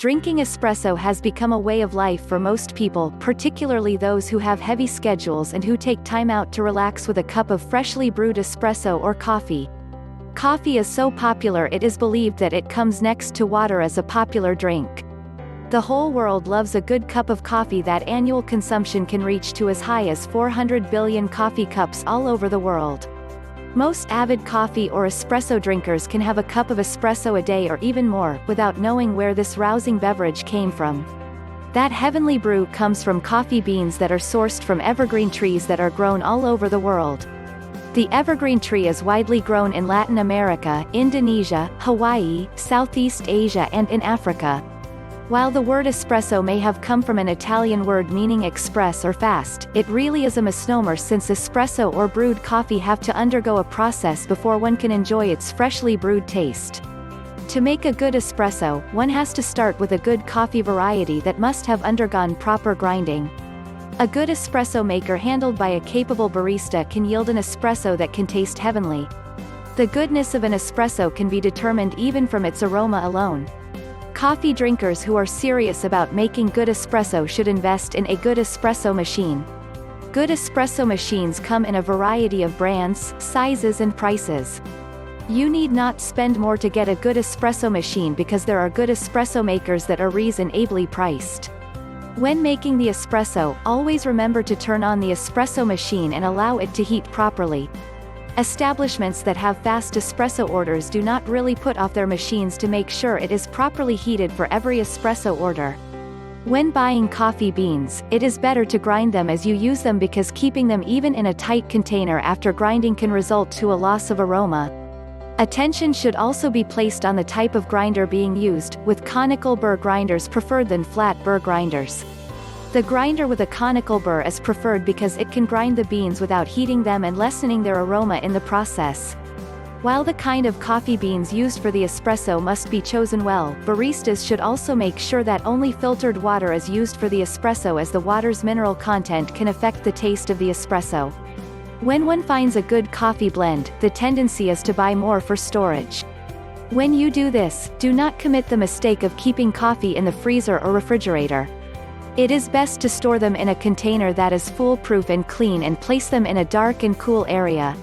Drinking espresso has become a way of life for most people, particularly those who have heavy schedules and who take time out to relax with a cup of freshly brewed espresso or coffee. Coffee is so popular it is believed that it comes next to water as a popular drink. The whole world loves a good cup of coffee. That annual consumption can reach to as high as 400 billion coffee cups all over the world. Most avid coffee or espresso drinkers can have a cup of espresso a day or even more, without knowing where this rousing beverage came from. That heavenly brew comes from coffee beans that are sourced from evergreen trees that are grown all over the world. The evergreen tree is widely grown in Latin America, Indonesia, Hawaii, Southeast Asia and in Africa. While the word espresso may have come from an Italian word meaning express or fast, it really is a misnomer, since espresso or brewed coffee have to undergo a process before one can enjoy its freshly brewed taste. To make a good espresso, one has to start with a good coffee variety that must have undergone proper grinding. A good espresso maker handled by a capable barista can yield an espresso that can taste heavenly. The goodness of an espresso can be determined even from its aroma alone. Coffee drinkers who are serious about making good espresso should invest in a good espresso machine. Good espresso machines come in a variety of brands, sizes and prices. You need not spend more to get a good espresso machine because there are good espresso makers that are reasonably priced. When making the espresso, always remember to turn on the espresso machine and allow it to heat properly. Establishments that have fast espresso orders do not really put off their machines to make sure it is properly heated for every espresso order. When buying coffee beans, it is better to grind them as you use them, because keeping them even in a tight container after grinding can result to a loss of aroma. Attention should also be placed on the type of grinder being used, with conical burr grinders preferred than flat burr grinders. The grinder with a conical burr is preferred because it can grind the beans without heating them and lessening their aroma in the process. While the kind of coffee beans used for the espresso must be chosen well, baristas should also make sure that only filtered water is used for the espresso, as the water's mineral content can affect the taste of the espresso. When one finds a good coffee blend, the tendency is to buy more for storage. When you do this, do not commit the mistake of keeping coffee in the freezer or refrigerator. It is best to store them in a container that is foolproof and clean, and place them in a dark and cool area.